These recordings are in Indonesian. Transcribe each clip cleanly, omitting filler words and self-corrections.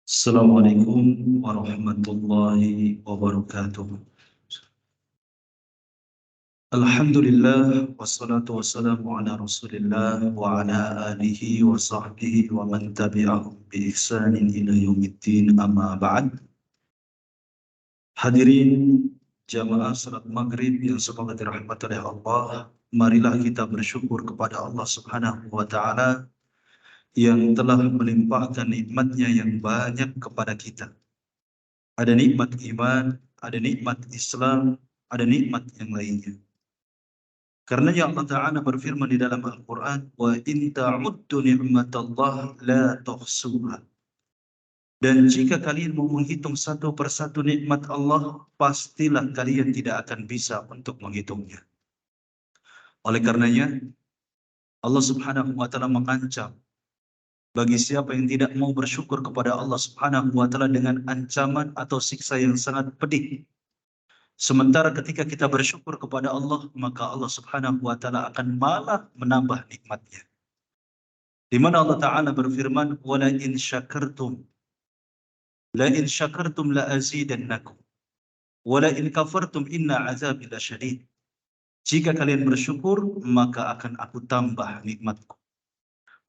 Assalamualaikum warahmatullahi wabarakatuh. Alhamdulillah wassalatu wassalamu ala Rasulillah wa ala alihi wa sahbihi wa man tabi'ahum bi ihsanin ila yaumiddin, amma ba'd. Hadirin jamaah salat maghrib yang semoga dirahmati oleh Allah, marilah kita bersyukur kepada Allah Subhanahu wa taala yang telah melimpahkan nikmatnya yang banyak kepada kita. Ada nikmat iman, ada nikmat Islam, ada nikmat yang lainnya. Karena Allah Ta'ala berfirman di dalam Al-Quran, wa in ta'uddu ni'matallah la tuhsuha. Dan jika kalian mau menghitung satu persatu nikmat Allah, pastilah kalian tidak akan bisa untuk menghitungnya. Oleh karenanya, Allah Subhanahu wa Ta'ala mengancam bagi siapa yang tidak mau bersyukur kepada Allah Subhanahu wa Ta'ala dengan ancaman atau siksa yang sangat pedih. Sementara ketika kita bersyukur kepada Allah, maka Allah Subhanahu wa taala akan malah menambah nikmatnya. Di mana Allah Ta'ala berfirman, "Wala in syakartum la azidannakum, wala in kafartum inna azabi lasyadid." Jika kalian bersyukur, maka akan aku tambah nikmatku.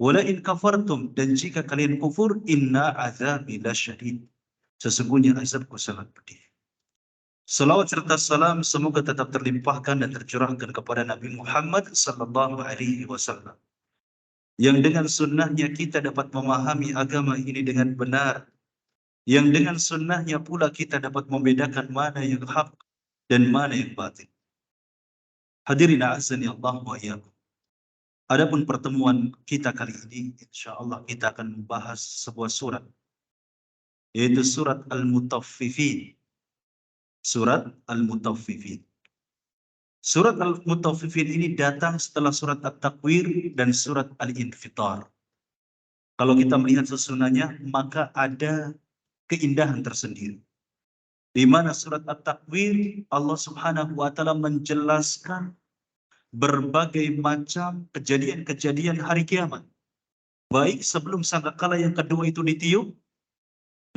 Wala in kafartum, dan jika kalian kufur, inna azabi lasyadid. Sesungguhnya azabku sangat pedih. Salawat serta salam semoga tetap terlimpahkan dan tercurahkan kepada Nabi Muhammad sallallahu alaihi wasallam, yang dengan sunnahnya kita dapat memahami agama ini dengan benar, yang dengan sunnahnya pula kita dapat membedakan mana yang hak dan mana yang batil. Hadirin a'azzani Allah wa iyyakum. Adapun pertemuan kita kali ini, insyaallah kita akan membahas sebuah surat, yaitu surat Al-Mutaffifin. Surat Al-Mutaffifin. Surat Al-Mutaffifin ini datang setelah surat At-Takwir dan surat Al-Infitar. Kalau kita melihat susunannya, maka ada keindahan tersendiri. Di mana surat At-Takwir, Allah Subhanahu wa taala menjelaskan berbagai macam kejadian-kejadian hari kiamat. Baik sebelum sangkakala yang kedua itu ditiup,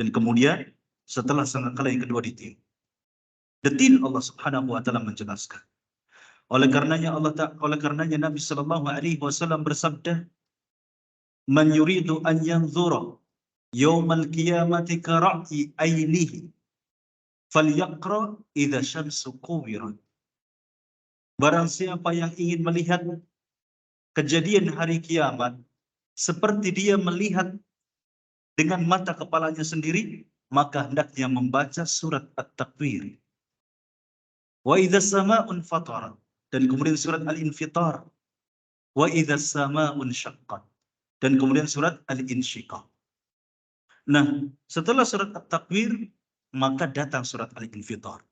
dan kemudian setelah sangkakala yang kedua ditiup. Detil Allah Subhanahu wa taala menjelaskan. Oleh karenanya Nabi sallallahu alaihi wasallam bersabda, "Man yuridu an yanzura yaumal qiyamati ka ra'yi ainihi falyaqra idza syamsu kuwirat." Barang siapa yang ingin melihat kejadian hari kiamat seperti dia melihat dengan mata kepalanya sendiri, maka hendaknya membaca surat At-Takwir. Wa idza sama'un fatarat, dan kemudian surat Al-Infitar. Wa idza sama'un syaqqat, dan kemudian surat Al-Insyiqaq. Nah, setelah surat At-Takwir, maka datang surat Al-Infitar.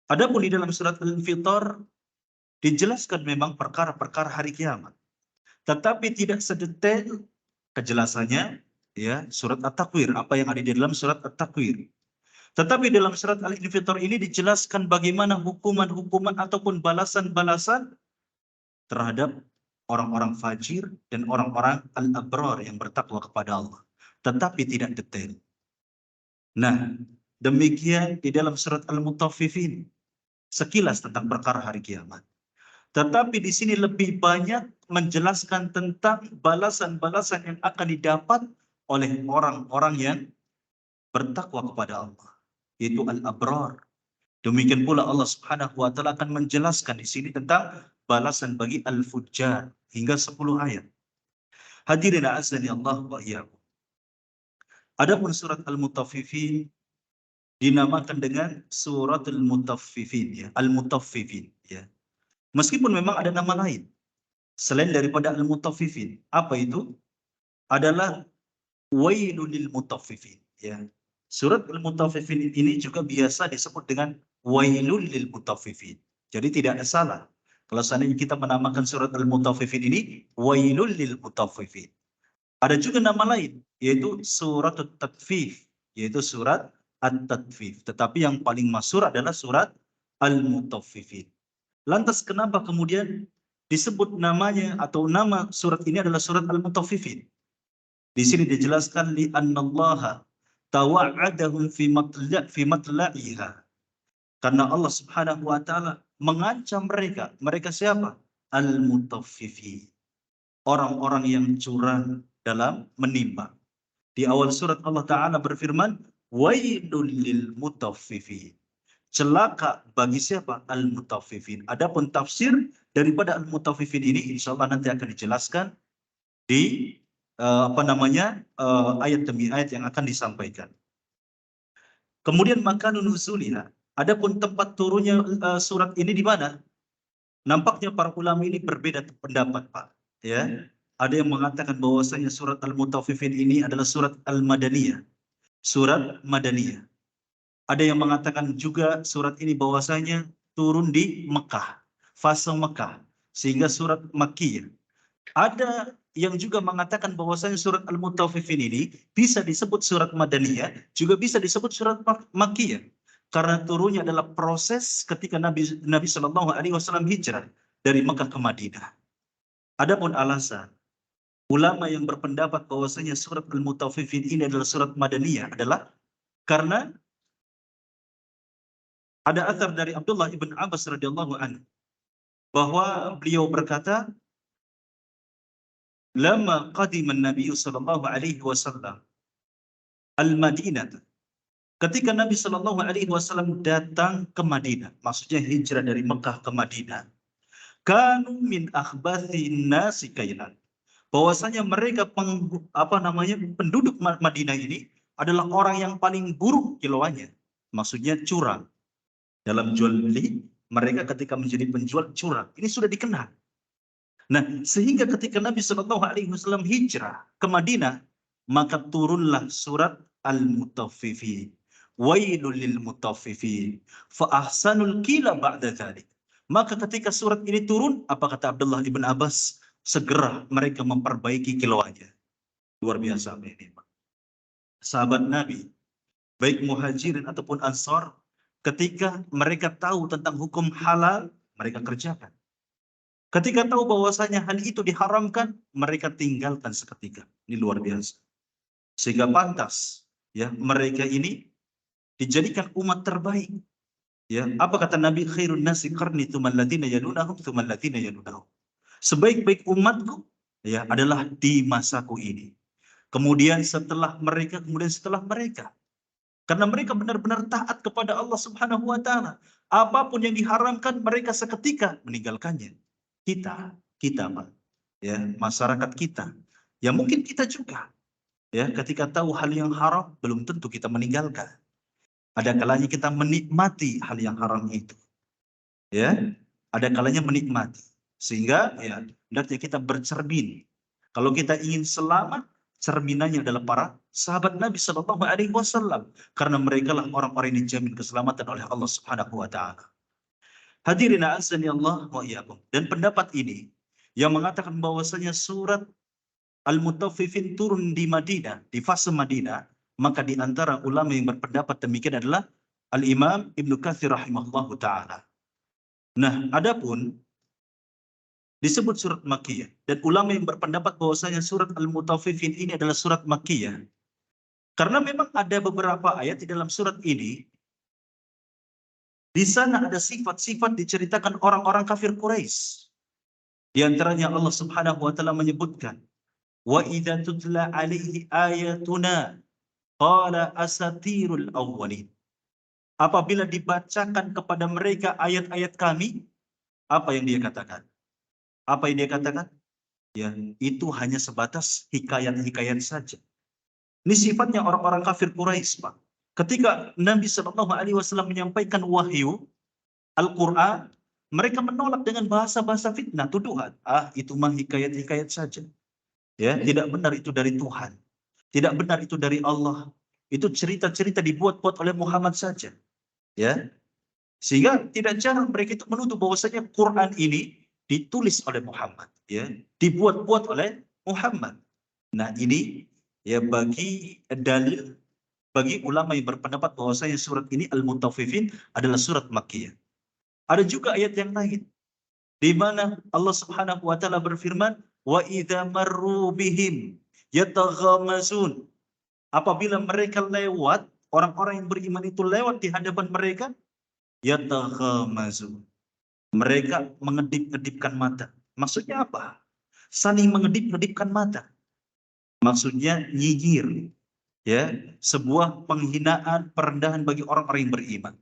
Adapun di dalam surat Al-Infitar dijelaskan memang perkara-perkara hari kiamat, tetapi tidak sedetail kejelasannya ya surat At-Takwir, apa yang ada di dalam surat At-Takwir. Tetapi dalam surat Al-Infitar ini dijelaskan bagaimana hukuman-hukuman ataupun balasan-balasan terhadap orang-orang fajir dan orang-orang al-abrar yang bertakwa kepada Allah. Tetapi tidak detail. Nah, demikian di dalam surat Al-Mutaffifin. Sekilas tentang perkara hari kiamat. Tetapi di sini lebih banyak menjelaskan tentang balasan-balasan yang akan didapat oleh orang-orang yang bertakwa kepada Allah, yaitu al-abrar. Demikian pula Allah Subhanahu wa taala akan menjelaskan di sini tentang balasan bagi al-fujjar hingga 10 ayat. Hadirin azani Allah wa iyyakum. Adapun surat Al-Mutaffifin dinamakan dengan surat Al-Mutaffifin, ya, Al-Mutaffifin, ya. Meskipun memang ada nama lain selain daripada Al-Mutaffifin. Apa itu? Adalah Wailul lil Mutaffifin, ya. Surat Al-Mutaffifin ini juga biasa disebut dengan Wailul lil Mutaffifin. Jadi tidak ada salah kalau seandainya kita menamakan surat Al-Mutaffifin ini Wailul lil Mutaffifin. Ada juga nama lain yaitu surat At-Tatfif, yaitu surat At-Tatfif. Tetapi yang paling masyhur adalah surat Al-Mutaffifin. Lantas kenapa kemudian disebut namanya atau nama surat ini adalah surat Al-Mutaffifin? Di sini dijelaskan li annallaha tawa'adahum fi matla'iha. Karena Allah Subhanahu wa taala mengancam mereka. Mereka siapa? Al-Mutaffifin. Orang-orang yang curang dalam menimbang. Di awal surat Allah taala berfirman, wailul lil mutaffifin. Celaka bagi siapa? Al-Mutaffifin. Adapun tafsir daripada Al-Mutaffifin ini insyaallah nanti akan dijelaskan di ayat demi ayat yang akan disampaikan. Kemudian makanun nuzuliha. Adapun tempat turunnya surat ini di mana? Nampaknya para ulama ini berbeda pendapat, Pak. Ya. Ada yang mengatakan bahwasanya surat Al-Mutaffifin ini adalah surat Al-Madaniyah. Surat Madaniyah. Ada yang mengatakan juga surat ini bahwasanya turun di Mekah, fase Mekah, sehingga surat Makkiyah. Ada yang juga mengatakan bahwasanya surat Al-Mutaffifin ini bisa disebut surat Madaniyah, juga bisa disebut surat Makkiyah. Karena turunnya adalah proses ketika Nabi Shallallahu Alaihi Wasallam hijrah dari Mekah ke Madinah. Adapun alasan ulama yang berpendapat bahwasanya surat Al-Mutaffifin ini adalah surat Madaniyah adalah karena ada athar dari Abdullah ibn Abbas radhiyallahu anhu bahwa beliau berkata, "Lama qadima Nabi sallallahu alaihi wasallam al-Madinah." Ketika Nabi sallallahu alaihi wasallam datang ke Madinah, maksudnya hijrah dari Mekah ke Madinah, kanu min akhbathi nasi kailan. Bahwasanya mereka penduduk Madinah ini adalah orang yang paling buruk kilauannya, maksudnya curang. Dalam jual beli, mereka ketika menjadi penjual curang. Ini sudah dikenal. Nah, sehingga ketika Nabi Shallallahu Alaihi Wasallam hijrah ke Madinah, maka turunlah surat Al-Mutaffifin. Wailul lil mutaffifin. Fa ahsanul qila ba'da dzalik. Maka ketika surat ini turun, apa kata Abdullah ibn Abbas? Segera mereka memperbaiki kilauannya. Luar biasa ini. Sahabat Nabi, baik muhajirin ataupun ansar, ketika mereka tahu tentang hukum halal, mereka kerjakan. Ketika tahu bahwasanya hal itu diharamkan, mereka tinggalkan seketika. Ini luar biasa. Sehingga pantas, ya, mereka ini dijadikan umat terbaik. Ya, apa kata Nabi? Khairun nasi qarni tsummal ladzina yalunahum tsummal ladzina yalunahum. Sebaik-baik umatku, ya, adalah di masaku ini. Kemudian setelah mereka, Karena mereka benar-benar taat kepada Allah Subhanahu wa taala. Apapun yang diharamkan mereka seketika meninggalkannya. Kita Pak, ya, masyarakat kita. Ya mungkin kita juga. Ya, ketika tahu hal yang haram belum tentu kita meninggalkan. Ada kalanya kita menikmati hal yang haram itu. Ya, ada kalanya menikmati. Sehingga ya, hendaknya kita bercermin. Kalau kita ingin selamat, cerminannya adalah para sahabat Nabi Shallallahu Alaihi Wasallam, karena mereka lah orang-orang yang dijamin keselamatan oleh Allah Subhanahu Wa Taala. Hadirin azani Allah wa iyyakum. Dan pendapat ini yang mengatakan bahwasanya surat Al-Mutaffifin turun di Madinah, di fase Madinah, Maka di antara ulama yang berpendapat demikian adalah Al-Imam Ibnu Katsir rahimahullahu taala. Nah, adapun disebut surat Makkiyah dan ulama yang berpendapat bahwasanya surat Al-Mutaffifin ini adalah surat Makkiyah karena memang ada beberapa ayat di dalam surat ini, di sana ada sifat-sifat diceritakan orang-orang kafir Quraisy. Di antaranya Allah Subhanahu wa taala menyebutkan, "Wa idza tutla 'alaihi ayatuna qala asatirul awwalin." Apabila dibacakan kepada mereka ayat-ayat kami, apa yang dia katakan? Apa yang dia katakan? Ya, itu hanya sebatas hikayat-hikayat saja. Ini sifatnya orang-orang kafir Quraisy, Pak. Ketika Nabi Shallallahu Alaihi Wasallam menyampaikan wahyu Al-Quran, mereka menolak dengan bahasa-bahasa fitnah, tuduhan. Itu mah hikayat-hikayat saja. Ya, tidak benar itu dari Tuhan. Tidak benar itu dari Allah. Itu cerita-cerita dibuat-buat oleh Muhammad saja. Ya, sehingga tidak jarang mereka itu menuduh bahwasanya Quran ini ditulis oleh Muhammad, ya, dibuat-buat oleh Muhammad. Nah, ini ya bagi ulama yang berpendapat bahwasanya surat ini Al-Mutaffifin adalah surat Makkiyah. Ada juga ayat yang lain di mana Allah Subhanahu wa taala berfirman, "Wa idza marru bihim yataghamazun." Apabila mereka lewat, orang-orang yang beriman itu lewat di hadapan mereka, yataghamazun. Mereka mengedip-ngedipkan mata. Maksudnya apa? Saling mengedip-ngedipkan mata. Maksudnya nyinyir, ya, sebuah penghinaan, perendahan bagi orang-orang yang beriman.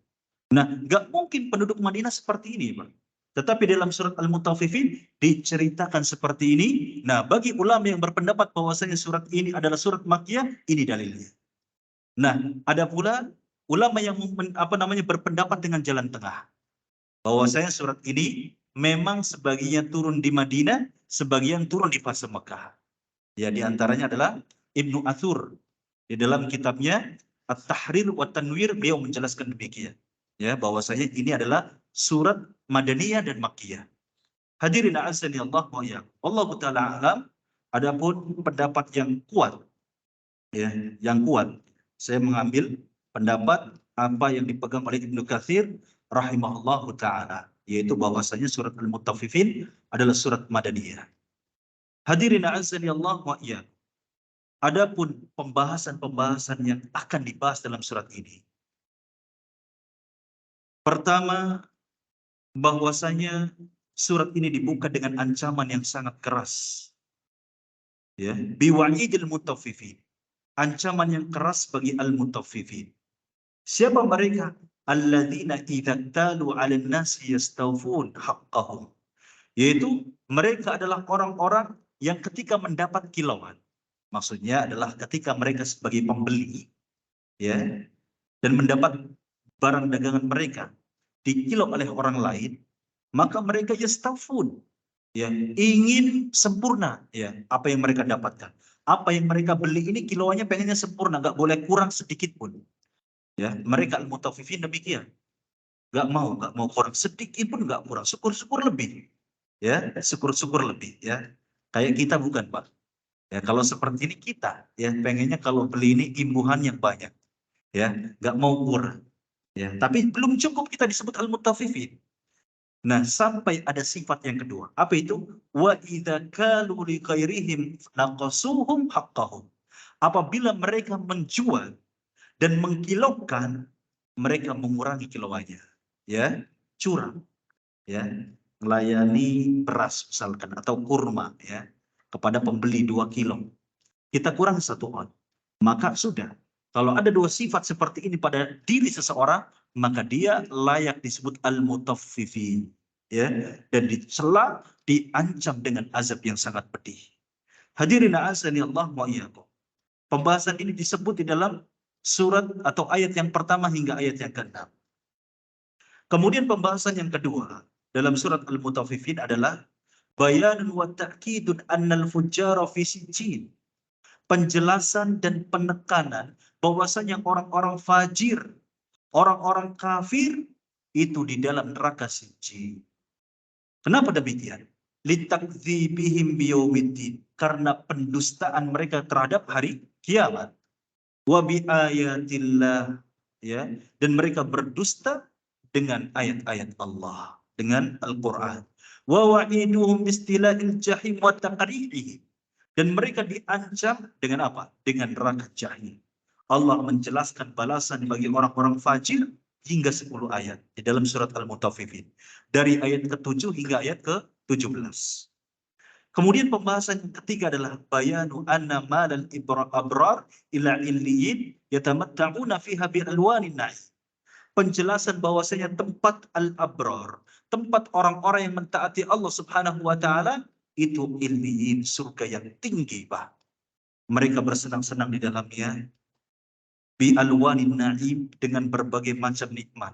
Nah, nggak mungkin penduduk Madinah seperti ini, Pak. Tetapi dalam surat Al-Mutaffifin diceritakan seperti ini. Nah, bagi ulama yang berpendapat bahwasanya surat ini adalah surat Makkiyah, ini dalilnya. Nah, ada pula ulama yang berpendapat dengan jalan tengah, bahwasanya surat ini memang sebagian turun di Madinah, sebagian turun di fase Mekah. Ya, di antaranya adalah Ibnu Athur. Di dalam kitabnya At-Tahrir wa Tanwir, beliau menjelaskan demikian. Ya, bahwasanya ini adalah surat Madaniyah dan Makkiyah. Hadirin a'azzani Allah wa iyyakum. Wallahu taala alam. Adapun pendapat yang kuat, ya, yang kuat, saya mengambil pendapat apa yang dipegang oleh Ibnu Katsir rahimahullahu taala, yaitu bahwasanya surat Al-Mutaffifin adalah surat Madaniyah. Hadirin a'azzani Allah wa iyyakum. Adapun pembahasan-pembahasan yang akan dibahas dalam surat ini. Pertama, bahwasanya surat ini dibuka dengan ancaman yang sangat keras. Ya, biwa'idil mutaffifin. Ancaman yang keras bagi al-mutaffifin. Siapa mereka? Alladzina idza talu 'alan nasi yastawfun haqqahum. Yaitu mereka adalah orang-orang yang ketika mendapat kilauan. Maksudnya adalah ketika mereka sebagai pembeli, ya, dan mendapat barang dagangan mereka dikilau oleh orang lain, maka mereka yastafun, ya, ingin sempurna, ya, apa yang mereka dapatkan. Apa yang mereka beli ini kiloannya pengennya sempurna, nggak boleh kurang sedikit pun. Ya, mereka al-mutaffifin demikian. Nggak mau kurang sedikit pun, nggak kurang, syukur-syukur lebih. Ya, syukur-syukur lebih, ya. Kayak kita bukan, Pak. Ya, kalau seperti ini kita, ya, pengennya kalau beli ini imbuhan yang banyak, ya, nggak mau kurang, ya. Tapi belum cukup kita disebut al-mutaffifin. Nah, sampai ada sifat yang kedua. Apa itu? Wa idza kalu li ghairihim naqasuhum haqqahum. Apabila mereka menjual dan mengkilaukan, mereka mengurangi kiloannya, ya, curang, ya, melayani beras misalkan atau kurma, ya, kepada pembeli 2 kilo. Kita kurang 1 on. Maka sudah. Kalau ada 2 sifat seperti ini pada diri seseorang, maka dia layak disebut al-mutaffifin. Ya, dan dicela, diancam dengan azab yang sangat pedih. Hadirin a'azani Allah wa iyyakum. Pembahasan ini disebut di dalam surat atau ayat yang pertama hingga ayat yang ke-6. Kemudian pembahasan yang kedua dalam surat Al-Mutaffifin adalah bayanun wa ta'kidun annal fujjara fi sijjin. Penjelasan dan penekanan bahwasanya orang-orang fajir, orang-orang kafir itu di dalam neraka sijjin. Kenapa demikian? Litakdzibihim biyaumiddin, karena pendustaan mereka terhadap hari kiamat. wa bi ayatillah, ya, dan mereka berdusta dengan ayat-ayat Allah, dengan Al-Qur'an. Wa wa'iduhum bistila'il jahim wa taqri'ihi, dan mereka diancam dengan apa? Dengan neraka jahim. Allah menjelaskan balasan bagi orang-orang fajir hingga 10 ayat di dalam surat Al-Mutaffifin. Dari ayat ke-7 hingga ayat ke-17. Kemudian pembahasan yang ketiga adalah bayanu anna malal abrar ila illiyin yatamatta'una fiha bi alwanin na'im. Penjelasan bahwasanya tempat al-abrar, tempat orang-orang yang mentaati Allah Subhanahu wa taala, itu illiyin, surga yang tinggi, Pak. Mereka bersenang-senang di dalamnya bi alwanin na'im, dengan berbagai macam nikmat.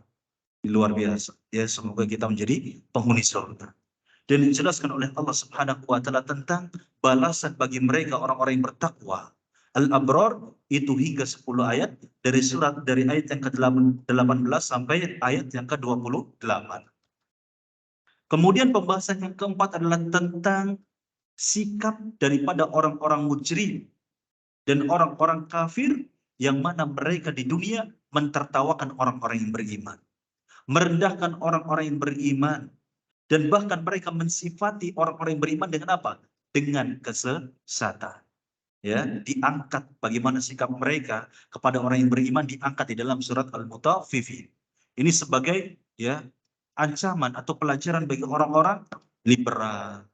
Luar biasa. Ya, semoga kita menjadi penghuni surga. Dan dijelaskan oleh Allah Subhanahu wa taala tentang balasan bagi mereka orang-orang yang bertakwa. Al-Abrar itu hingga 10 ayat dari ayat yang ke-18 sampai ayat yang ke-28. Kemudian pembahasan yang keempat adalah tentang sikap daripada orang-orang mujrim dan orang-orang kafir yang mana mereka di dunia mentertawakan orang-orang yang beriman, merendahkan orang-orang yang beriman, dan bahkan mereka mensifati orang-orang yang beriman dengan apa? Dengan kesesatan. Ya, diangkat bagaimana sikap mereka kepada orang yang beriman, diangkat di dalam surat Al-Mutaffifin. Ini sebagai, ya, ancaman atau pelajaran bagi orang-orang liberal,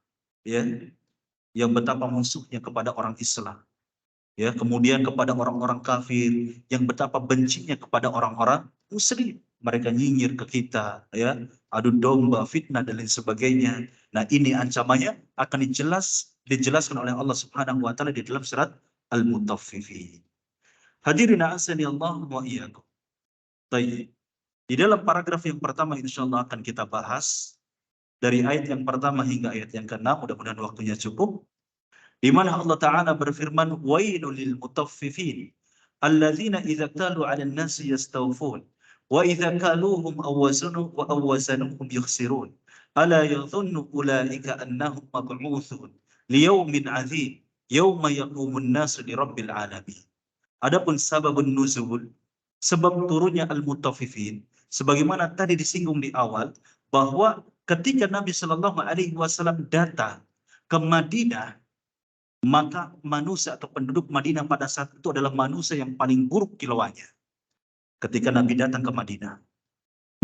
ya, yang betapa musuhnya kepada orang Islam. Ya, kemudian kepada orang-orang kafir yang betapa bencinya kepada orang-orang muslim. Mereka nyinyir ke kita, ya, adu domba, fitnah dan lain sebagainya. Nah, ini ancamannya akan dijelaskan oleh Allah Subhanahu wa taala di dalam surat Al-Mutaffifin. Hadirin azani Allah wa iyyakum. Baik. Di dalam paragraf yang pertama insyaallah akan kita bahas dari ayat yang pertama hingga ayat yang ke-6, mudah-mudahan waktunya cukup. Di mana Allah Ta'ala berfirman, wailul lil mutaffifin alladzina idza qalu 'alan nasi yastawfun wa idza kaluhum aw wazanuhum yukhsirun ala yadhunnu ulaika annahum mab'utsun liyaumin 'adzim yauma yaqumun nasu lirabbil alamin. Adapun sababun nuzul, sebab turunnya al-mutaffifin, sebagaimana tadi disinggung di awal, bahwa ketika Nabi Shallallahu alaihi wasallam datang ke Madinah, maka manusia atau penduduk Madinah pada saat itu adalah manusia yang paling buruk kilauannya. Ketika Nabi datang ke Madinah,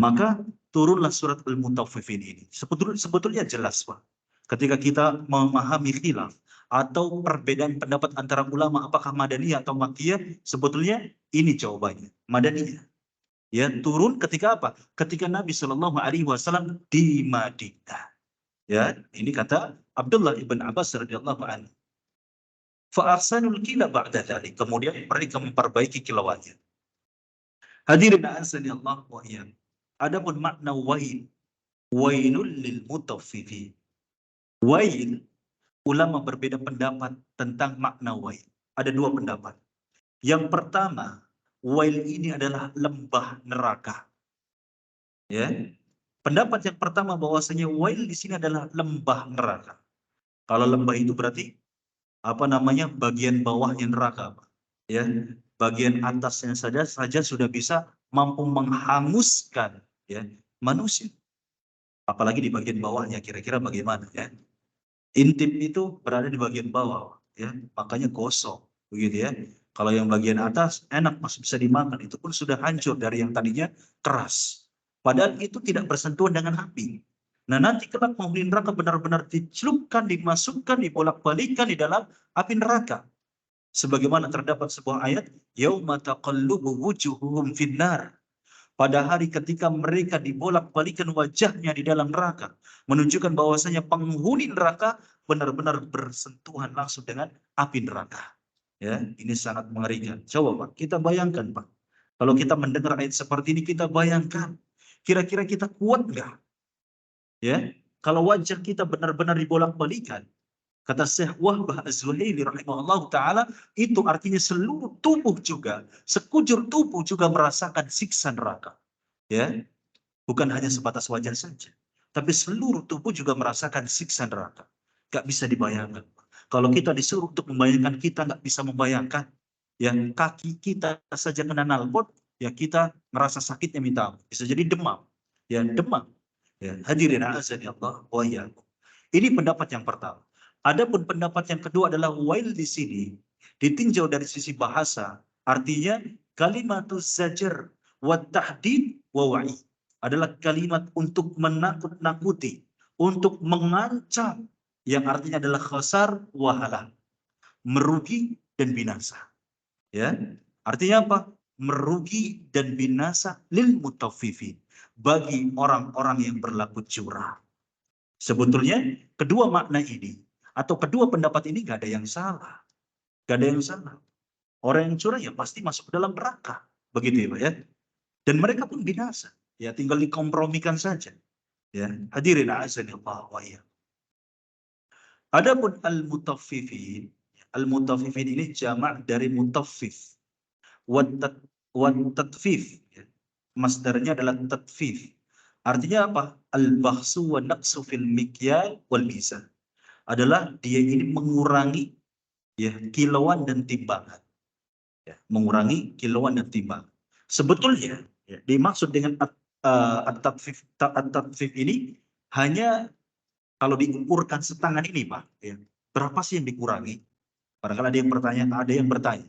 maka turunlah surat Al-Mutaffifin ini. Sebetulnya jelas, Pak. Ketika kita memahami khilaf atau perbedaan pendapat antara ulama apakah Madaniyah atau Makkiyah, sebetulnya ini jawabannya, Madaniyah. Ya, turun ketika apa? Ketika Nabi Shallallahu alaihi wasallam di Madinah. Ya, ini kata Abdullah ibn Abbas radhiyallahu anhu. Fa'ahsanul kila ba'da dzalik. Kemudian mereka memperbaiki kilauannya. Hadirin azani Allah wa iyyakum. Adapun makna wail, wailul lil mutaffifin. Wail, ulama berbeda pendapat tentang makna wail. Ada dua pendapat. Yang pertama, wail ini adalah lembah neraka. Ya. Pendapat yang pertama bahwasanya wail di sini adalah lembah neraka. Kalau lembah itu berarti apa namanya, bagian bawahnya neraka, Pak. Ya, bagian atasnya saja sudah bisa mampu menghanguskan, ya, manusia. Apalagi di bagian bawahnya, kira-kira bagaimana, ya? Intip itu berada di bagian bawah, ya, makanya gosong, begitu ya. Kalau yang bagian atas enak, masih bisa dimakan, itu pun sudah hancur dari yang tadinya keras. Padahal itu tidak bersentuhan dengan api. Nah, nanti kelak penghuni neraka benar-benar dicelupkan, dimasukkan, dibolak-balikan di dalam api neraka. Sebagaimana terdapat sebuah ayat, yauma taqallubu wujuhuhum finnar. Pada hari ketika mereka dibolak-balikan wajahnya di dalam neraka, menunjukkan bahwasanya penghuni neraka benar-benar bersentuhan langsung dengan api neraka. Ya, ini sangat mengerikan. Coba, Pak, kita bayangkan, Pak. Kalau kita mendengar ayat seperti ini, kita bayangkan, kira-kira kita kuat nggak? Ya, kalau wajah kita benar-benar dibolak-balikan, kata Syekh Wahbah Az-Zuhaili rahimahullah ta'ala, itu artinya seluruh tubuh juga, sekujur tubuh juga merasakan siksa neraka. Ya, bukan hanya sebatas wajah saja, tapi seluruh tubuh juga merasakan siksa neraka. Gak bisa dibayangkan. Kalau kita disuruh untuk membayangkan, kita gak bisa membayangkan. Ya, kaki kita saja kena nalpot, ya kita merasa sakitnya minta ampun. Bisa jadi demam. Ya, demam. Ya, hadirin azani Allah wa iyyakum. Ini pendapat yang pertama. Adapun pendapat yang kedua adalah wail di sini ditinjau dari sisi bahasa, artinya kalimatus zajar wa tahdid wa wa'i, adalah kalimat untuk menakut-nakuti, untuk mengancam, yang artinya adalah khasar wa halak, merugi dan binasa. Ya, artinya apa? Merugi dan binasa lil mutaffifin, bagi orang-orang yang berlaku curang. Sebetulnya kedua makna ini atau kedua pendapat ini gak ada yang salah, gak ada yang salah. Orang yang curang ya pasti masuk ke dalam neraka, begitu ya Pak ya. Dan mereka pun binasa, ya tinggal dikompromikan saja. Ya, hadirin azanillah wa iyyakum. Adapun al-mutaffifin ini jamak dari mutaffif. Wat-tatfif, ya. Masdarnya adalah tatfif. Artinya apa? Al-bakhsu wa naqsu fil mikyal wal mizan. Adalah dia ini mengurangi, ya, kilauan dan timbangan. Ya, mengurangi kilauan dan timbangan. Sebetulnya, ya, dimaksud dengan at-tatfif ini hanya kalau diukurkan setangan ini, Pak, ya, berapa sih yang dikurangi? Barangkali ada yang bertanya,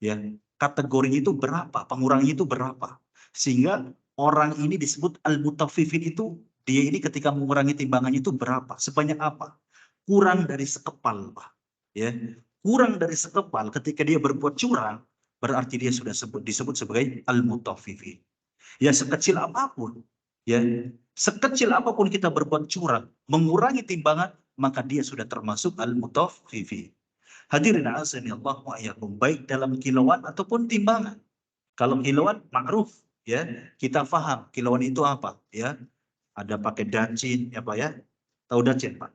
ya, kategorinya itu berapa, pengurangannya itu berapa, sehingga orang ini disebut al-mutaffifin itu, dia ini ketika mengurangi timbangannya itu berapa, sebanyak apa? Kurang dari sekepal, Pak. Ya, kurang dari sekepal ketika dia berbuat curang, berarti dia sudah disebut sebagai al-mutaffifin. Ya, sekecil apapun, ya, sekecil apapun kita berbuat curang, mengurangi timbangan, maka dia sudah termasuk al-mutaffifin. Hadirin azani Allah wa iyyakum, baik dalam kilauan ataupun timbangan. Kalau kilauan ma'ruf, ya, kita paham kilauan itu apa, ya. Ada pakai dacin, ya Pak ya. Tahu dacin, Pak?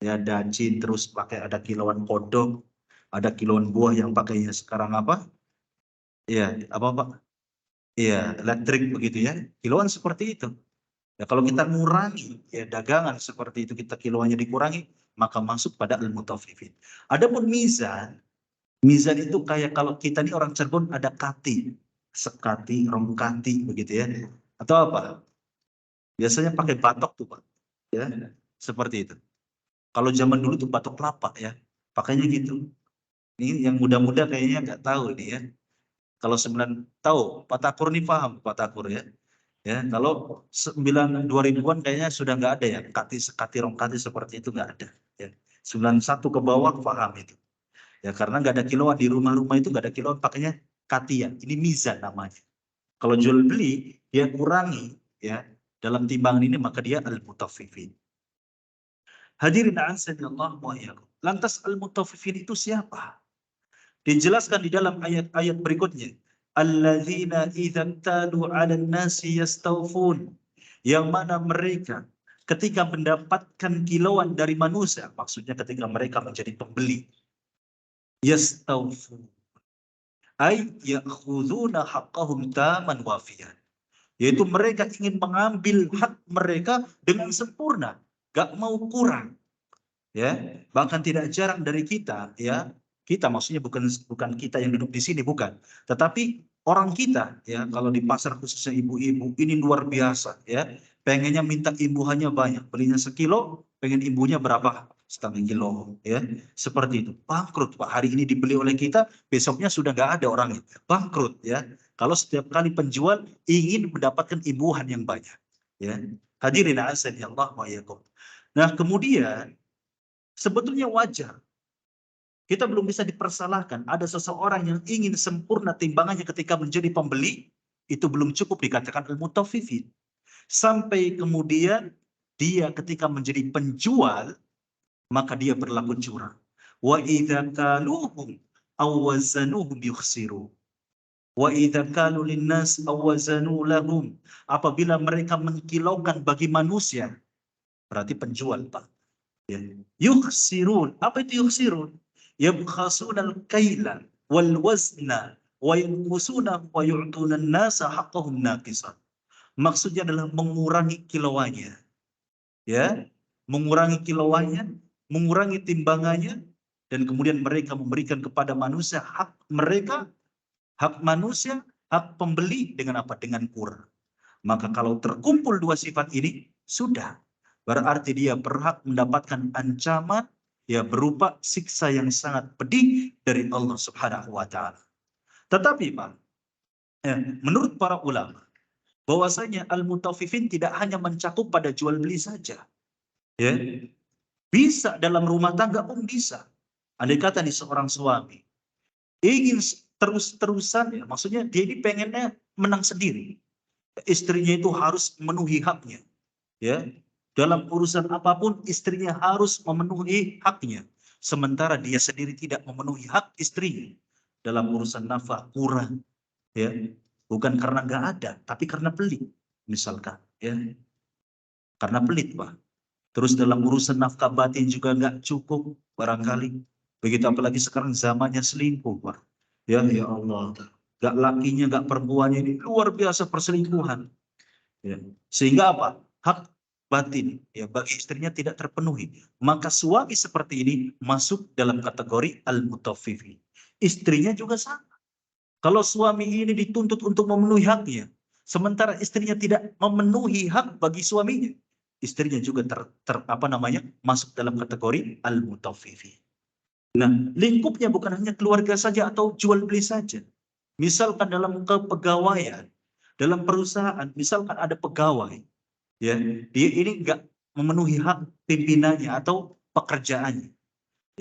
Ya, dacin, terus pakai ada kilauan kodok, ada kilauan buah yang pakainya sekarang apa? Iya, apa Pak? Iya, elektrik begitu ya. Kilauan seperti itu. Ya, kalau kita ngurangi, ya, dagangan seperti itu, kita kiloannya dikurangi, maka masuk pada al-mutaffifin. Adapun mizan, mizan itu kayak kalau kita nih orang Cirebon ada kati, sekati, rongkati begitu ya. Atau apa? Biasanya pakai batok tuh Pak. Ya, seperti itu. Kalau zaman dulu tuh batok kelapa ya, pakainya gitu. Ini yang muda-muda kayaknya nggak tahu ini ya. Kalau 9 tahu, Pak Takur nih paham Pak Takur ya. Ya, kalau 2000-an kayaknya sudah nggak ada ya, kati sekati rongkati seperti itu nggak ada. Ya. 91 ke bawah paham itu. Ya, karena nggak ada kiloan di rumah-rumah itu, nggak ada kiloan, pakainya katian. Ini mizan namanya. Kalau jual beli dia kurangi, ya, dalam timbangan ini, maka dia al-mutaffifin. Hadirin Allah wa iyyakum. Lantas al-mutaffifin itu siapa? Dijelaskan di dalam ayat-ayat berikutnya. Alladzina idza talu 'alan nasi yastawfun. Yang mana mereka ketika mendapatkan kilauan dari manusia, maksudnya ketika mereka menjadi pembeli, yastawfun ay ya'khuduna haqqahum taman wafiyan, yaitu mereka ingin mengambil hak mereka dengan sempurna, gak mau kurang, ya. Bahkan tidak jarang dari kita, ya, kita maksudnya bukan kita yang duduk di sini, bukan, tetapi orang kita, ya, kalau di pasar khususnya ibu-ibu ini luar biasa, ya, pengennya minta imbuhannya banyak, belinya sekilo, pengen imbuhnya berapa, setengah kilo, ya, seperti itu. Bangkrut Pak, hari ini dibeli oleh kita, besoknya sudah nggak ada orangnya, bangkrut, ya, kalau setiap kali penjual ingin mendapatkan imbuhan yang banyak, ya. Hadirin azani Allah wa iyyakum. Nah, kemudian sebetulnya wajar. Kita belum bisa dipersalahkan. Ada seseorang yang ingin sempurna timbangannya ketika menjadi pembeli, itu belum cukup dikatakan al-mutaffifin. Sampai kemudian dia ketika menjadi penjual, maka dia berlaku curang. Wa idza kaluhum aw wazanuhum yukhsiru. Wa idza kalu linnas aw wazanu lahum. Apabila mereka mengkilaukan bagi manusia, berarti penjual, Pak. Ya. Yukhsirun. Apa itu yukhsirun? Yabkhasuna al-kaila wal wazna wa yanqusuna wa yu'tuna an-nasa haqqahum naqisan. Maksudnya adalah mengurangi kilauannya. Ya, mengurangi kilauannya, mengurangi timbangannya, dan kemudian mereka memberikan kepada manusia hak mereka, hak manusia, hak pembeli dengan apa? Dengan kurang. Maka kalau terkumpul dua sifat ini, sudah. Berarti dia berhak mendapatkan ancaman ya berupa siksa yang sangat pedih dari Allah Subhanahu wa taala. Tetapi Pak, menurut para ulama, bahwasanya al-mutaffifin tidak hanya mencakup pada jual beli saja. Ya. Bisa dalam rumah tangga pun bisa. Andai kata nih seorang suami ingin terus-terusan, ya, maksudnya dia ini pengennya menang sendiri. Istrinya itu harus memenuhi haknya. Ya. Dalam urusan apapun istrinya harus memenuhi haknya. Sementara dia sendiri tidak memenuhi hak istrinya. Dalam urusan nafkah kurang. Ya. Bukan karena nggak ada, tapi karena pelit. Misalkan. Ya. Karena pelit, Pak. Terus dalam urusan nafkah batin juga nggak cukup barangkali. Begitu apalagi sekarang zamannya selingkuh, Pak. Ya Allah. Nggak lakinya, nggak perempuannya ini luar biasa perselingkuhan. Ya. Sehingga apa? Hak batin ya bagi istrinya tidak terpenuhi. Maka suami seperti ini masuk dalam kategori al-mutaffifin. Istrinya juga sama. Kalau suami ini dituntut untuk memenuhi haknya, sementara istrinya tidak memenuhi hak bagi suaminya, istrinya juga masuk dalam kategori al-mutaffifin. Nah, lingkupnya bukan hanya keluarga saja atau jual beli saja. Misalkan dalam kepegawaian, dalam perusahaan, misalkan ada pegawai, ya, dia ini nggak memenuhi hak pimpinannya atau pekerjaannya.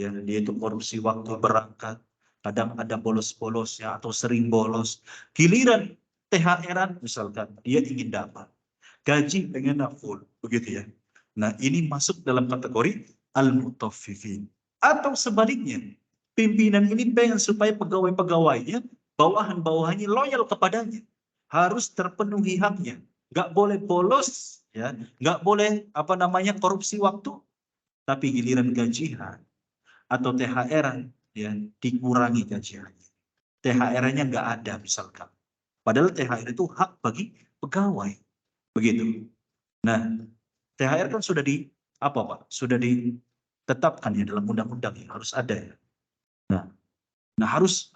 Ya, dia itu korupsi waktu berangkat, kadang ada bolos-bolosnya atau sering bolos. Giliran THR-an misalkan dia ingin dapat, gaji pengen full, begitu ya. Nah, ini masuk dalam kategori al-mutaffifin. Atau sebaliknya, pimpinan ini pengen supaya pegawai-pegawainya, bawahan-bawahannya loyal kepadanya, harus terpenuhi haknya, nggak boleh bolos, ya, nggak boleh korupsi waktu. Tapi giliran gajian atau THR ya dikurangi gajiannya. THR-nya nggak ada misalkan. Padahal THR itu hak bagi pegawai. Begitu. Nah, THR kan sudah Sudah ditetapkan ya dalam undang-undang ya, harus ada ya. Nah, harus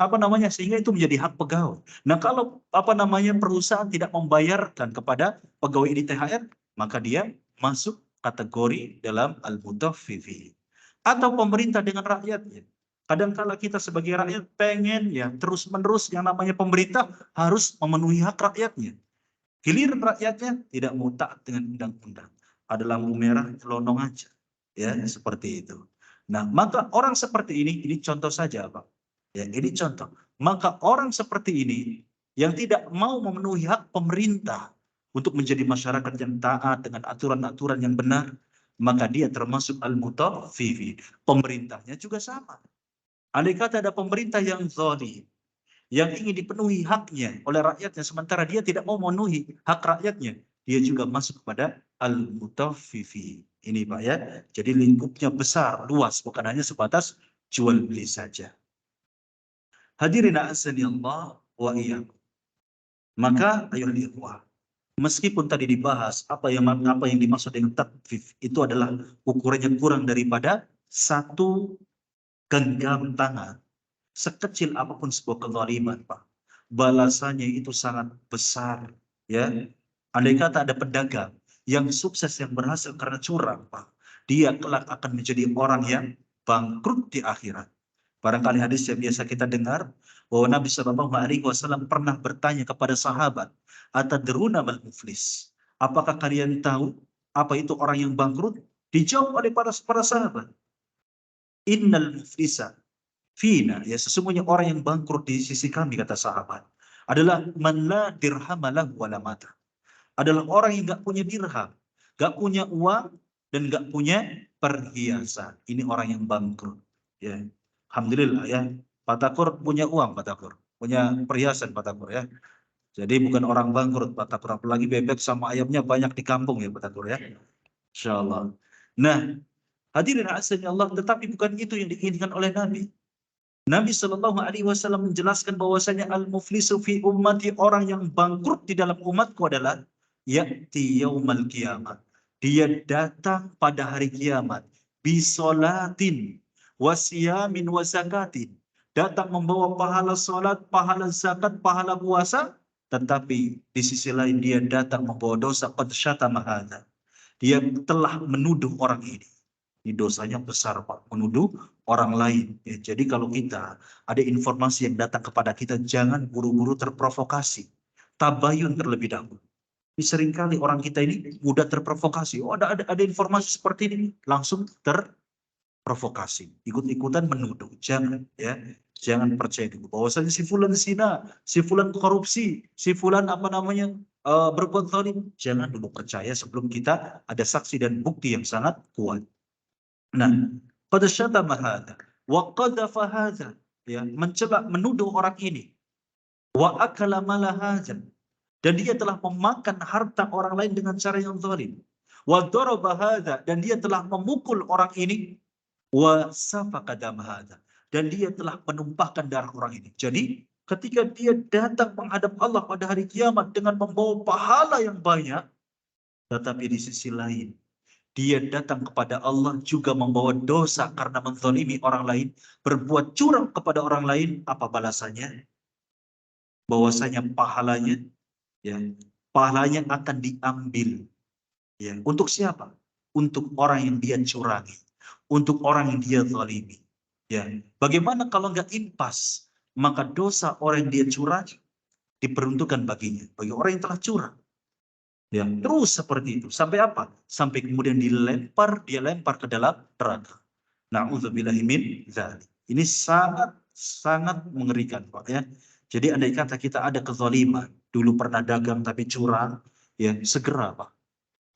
sehingga itu menjadi hak pegawai. Nah, kalau perusahaan tidak membayarkan kepada pegawai ini THR, maka dia masuk kategori dalam al-mutaffifin. Atau pemerintah dengan rakyatnya. Kadang-kala kita sebagai rakyat pengen ya terus-menerus yang namanya pemerintah harus memenuhi hak rakyatnya. Giliran rakyatnya tidak mau taat dengan undang-undang. Ada lampu merah, celonong aja. Ya, seperti itu. Nah, maka orang seperti ini contoh saja, Pak. Ya, ini contoh. Maka orang seperti ini yang tidak mau memenuhi hak pemerintah untuk menjadi masyarakat yang taat dengan aturan-aturan yang benar, maka dia termasuk al-mutaffifin. Pemerintahnya juga sama. Andai kata ada pemerintah yang zalim, yang ingin dipenuhi haknya oleh rakyatnya, sementara dia tidak mau memenuhi hak rakyatnya, dia juga masuk kepada al-mutaffifin. Ini Pak ya. Jadi lingkupnya besar, luas, bukan hanya sebatas jual beli saja. Hadirin a'azzani Allah wa iyyakum. Maka ayuhal ikhwah, meskipun tadi dibahas apa yang dimaksud dengan tatfif itu adalah ukurannya kurang daripada satu genggam tangan. Sekecil apapun sebuah kezaliman, Pak, balasannya itu sangat besar. Ya, andai kata ada pedagang yang sukses, yang berhasil karena curang, Pak, dia kelak akan menjadi orang yang bangkrut di akhirat. Barangkali hadis yang biasa kita dengar bahwa Nabi Shallallahu Alaihi Wasallam pernah bertanya kepada sahabat, "Atadruna mal muflis?" Apakah kalian tahu apa itu orang yang bangkrut? Dijawab oleh para sahabat, "Innal muflisa fina." Ya, sesungguhnya orang yang bangkrut di sisi kami, kata sahabat, adalah man la dirham lahu wala mata. Adalah orang yang nggak punya dirham, nggak punya uang, dan nggak punya perhiasan. Ini orang yang bangkrut. Ya. Alhamdulillah ya, Pak Takur punya uang, Pak Takur. Punya perhiasan, Pak Takur ya. Jadi bukan orang bangkrut, Pak Takur. Apalagi bebek sama ayamnya banyak di kampung ya, Pak Takur ya. Insya Allah. Nah, hadirin aslinya Allah, tetapi bukan itu yang diinginkan oleh Nabi. Nabi Shallallahu Alaihi Wasallam menjelaskan bahwasanya al-muflisu fi ummati, orang yang bangkrut di dalam umatku adalah ya'ti yaumal kiamat. Dia datang pada hari kiamat bisolatin, wasiyamin wa zakatin. Datang membawa pahala salat, pahala zakat, pahala puasa, tetapi di sisi lain dia datang membawa dosa, qad syatama hadza. Dia telah menuduh orang ini. Ini dosanya besar, Pak, menuduh orang lain. Ya, jadi kalau kita ada informasi yang datang kepada kita, jangan buru-buru terprovokasi. Tabayun terlebih dahulu. Ini seringkali orang kita ini mudah terprovokasi. Oh, ada informasi seperti ini, langsung terprovokasi, ikut-ikutan menuduh. Jangan, ya. Jangan percaya dulu bahwasanya si fulan zina, si fulan korupsi, si fulan berbuat zalim. Jangan dulu percaya sebelum kita ada saksi dan bukti yang sangat kuat. Nah, qad syatama hadza wa qadhafa hadza, ya, mencela, menuduh orang ini. Wa akala mala hadza, dan dia telah memakan harta orang lain dengan cara yang zalim. Wa daraba hadza, dan dia telah memukul orang ini. Wa safaka dam hadza, dan dia telah menumpahkan darah orang ini. Jadi ketika dia datang menghadap Allah pada hari kiamat dengan membawa pahala yang banyak, tetapi di sisi lain dia datang kepada Allah juga membawa dosa karena menzalimi orang lain, berbuat curang kepada orang lain. Apa balasannya? Bahwasanya pahalanya, ya, pahalanya akan diambil. Ya, untuk siapa? Untuk orang yang dia curangi, untuk orang yang dia zalimi. Ya, bagaimana kalau nggak impas? Maka dosa orang yang dia curangi diperuntukkan baginya, bagi orang yang telah curang. Ya, terus seperti itu sampai apa? Sampai kemudian dia lempar ke dalam neraka. Na'udzubillahi min dzalik. Ini sangat mengerikan, Pak, ya. Jadi andai kata kita ada kezaliman, dulu pernah dagang tapi curang, ya, segera, Pak.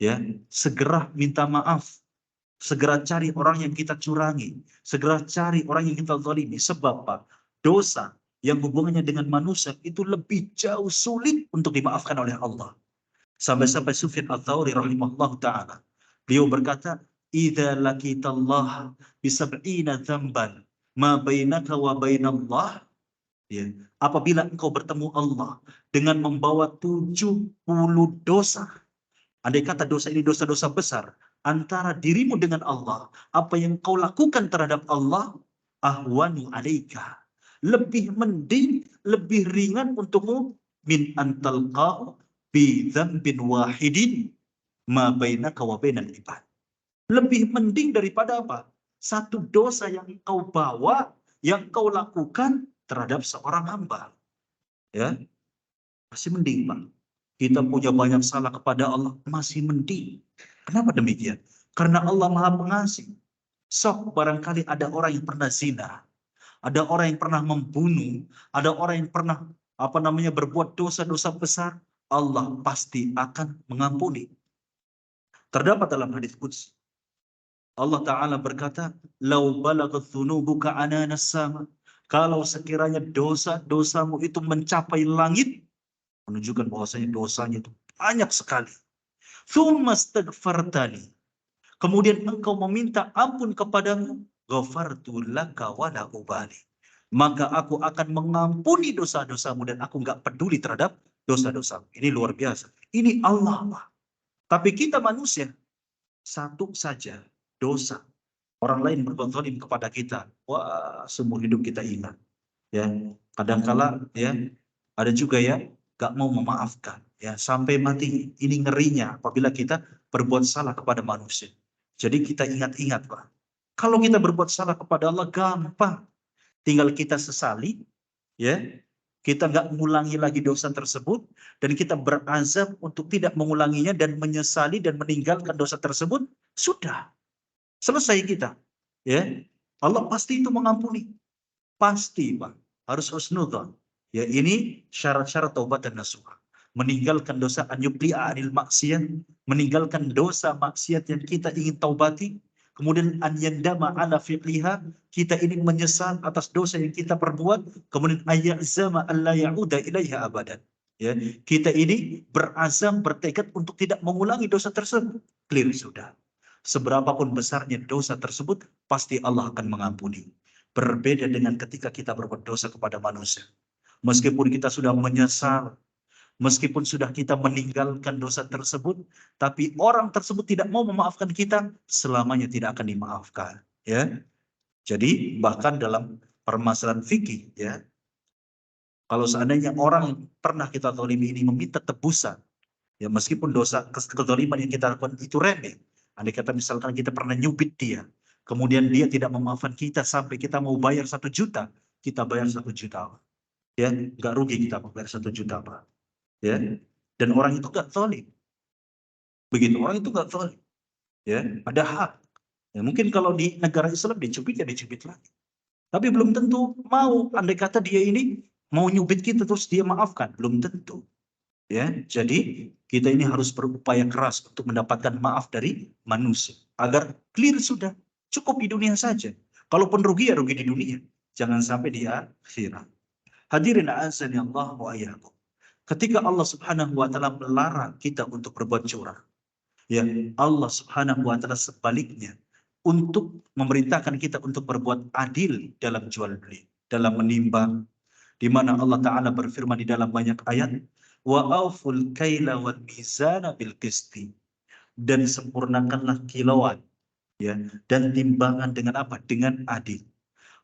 Ya, segera minta maaf. Segera cari orang yang kita curangi, segera cari orang yang kita zalimi. Sebab, Pak, dosa yang hubungannya dengan manusia itu lebih jauh sulit untuk dimaafkan oleh Allah. Sampai-sampai Sufyan Ats-Tsauri rahimahullah ta'ala, beliau berkata, idza laqitallah bisab'ina dzamban ma bainaka wa bainallah, ya, apabila engkau bertemu Allah dengan membawa 70 dosa, andai kata dosa ini dosa-dosa besar antara dirimu dengan Allah, apa yang kau lakukan terhadap Allah, ahwanu alaika, lebih mending, lebih ringan untukmu, min antalqahu bi dzambin wahidin ma bainaka wa bainal ibad. Lebih mending daripada apa? Satu dosa yang kau bawa, yang kau lakukan terhadap seorang hamba. Ya, masih mending, Pak. Kita punya banyak salah kepada Allah, masih mending. Kenapa demikian? Karena Allah Maha Pengasih. Sok barangkali ada orang yang pernah zina, ada orang yang pernah membunuh, ada orang yang pernah berbuat dosa-dosa besar, Allah pasti akan mengampuni. Terdapat dalam hadis qudsi, Allah Ta'ala berkata, "Lau balagat dhunubuka ananas sama." Kalau sekiranya dosa-dosamu itu mencapai langit, menunjukkan bahwasanya dosanya itu banyak sekali. Tsumma astaghfartani, kemudian engkau meminta ampun kepadaku, ghafartu laka wala ubali, maka aku akan mengampuni dosa-dosamu dan aku nggak peduli terhadap dosa-dosamu. Ini luar biasa. Ini Allah, Pak. Tapi kita manusia, satu saja dosa, orang lain berbuat zalim kepada kita, wah, seumur hidup kita ingat. Ya, kadangkala, ya, ada juga ya gak mau memaafkan, ya, sampai mati. Ini ngerinya apabila kita berbuat salah kepada manusia. Jadi kita ingat-ingat, Pak. Kalau kita berbuat salah kepada Allah gampang, tinggal kita sesali, ya, kita nggak mengulangi lagi dosa tersebut, dan kita berazam untuk tidak mengulanginya dan menyesali dan meninggalkan dosa tersebut, sudah selesai kita. Ya, Allah pasti itu mengampuni, pasti, Pak. Harus husnudzon. Ya, ini syarat-syarat taubat dan nasuh. Meninggalkan dosa, an yubli'a anil maksiat, meninggalkan dosa maksiat yang kita ingin taubati, kemudian an yandama ala fiqliha, kita ini menyesal atas dosa yang kita perbuat, kemudian ayyazama alla ya'uda ilaiha abadan. Ya, kita ini berazam, bertekad untuk tidak mengulangi dosa tersebut. Clear sudah. Seberapapun besarnya dosa tersebut, pasti Allah akan mengampuni. Berbeda dengan ketika kita berbuat dosa kepada manusia. Meskipun kita sudah menyesal, meskipun sudah kita meninggalkan dosa tersebut, tapi orang tersebut tidak mau memaafkan kita, selamanya tidak akan dimaafkan. Ya, Jadi bahkan dalam permasalahan fikih, ya, kalau seandainya orang pernah kita zalimi ini meminta tebusan, ya meskipun dosa kezaliman yang kita lakukan itu remeh. Andai kata misalkan kita pernah nyubit dia, kemudian dia tidak memaafkan kita sampai kita mau bayar 1 juta, kita bayar 1 juta, ya nggak rugi kita bayar 1 juta, Pak, ya. Dan orang itu nggak zalim, begitu, orang itu nggak zalim, ya, ada hak. Ya, mungkin kalau di negara Islam dicubit ya dicubit lagi, tapi belum tentu mau. Andai kata dia ini mau nyubit kita terus dia maafkan, belum tentu. Ya, jadi kita ini harus berupaya keras untuk mendapatkan maaf dari manusia agar clear sudah, cukup di dunia saja. Kalaupun rugi ya rugi di dunia, jangan sampai di akhirat. Hadirin azan Allah wa iyyakum. Ketika Allah Subhanahu wa taala melarang kita untuk berbuat curang, ya, Allah Subhanahu wa taala sebaliknya untuk memerintahkan kita untuk berbuat adil dalam jual beli, dalam menimbang, di mana Allah Ta'ala berfirman di dalam banyak ayat, wa auful kaila wal mizana bil qisti, dan sempurnakanlah kilauan, ya, dan timbangan dengan apa? Dengan adil.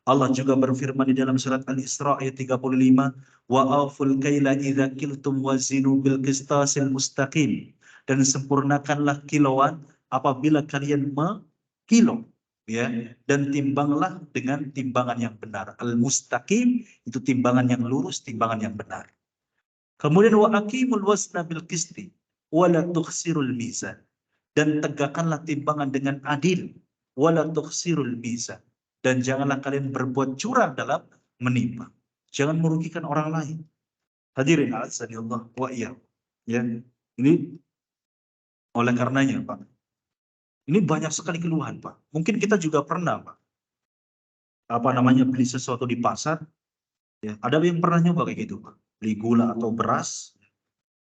Allah juga berfirman di dalam surat Al-Isra ayat 35, wa auful kaila idza kiltum wazinu bil qistasil mustaqim, dan sempurnakanlah kilauan apabila kalian kilo, ya, dan timbanglah dengan timbangan yang benar. Al-mustaqim itu timbangan yang lurus, timbangan yang benar. Kemudian wa aqimul wasna bil qisti wa la tukhsirul mizan, dan tegakkanlah timbangan dengan adil, wa la tukhsirul mizan, dan janganlah kalian berbuat curang dalam menimbang. Jangan merugikan orang lain. Hadirin azanillah wa iyyakum. Ya, ini oleh karenanya, Pak, ini banyak sekali keluhan, Pak. Mungkin kita juga pernah, Pak, beli sesuatu di pasar, ya. Ada yang pernah nyoba kayak gitu, Pak. Beli gula atau beras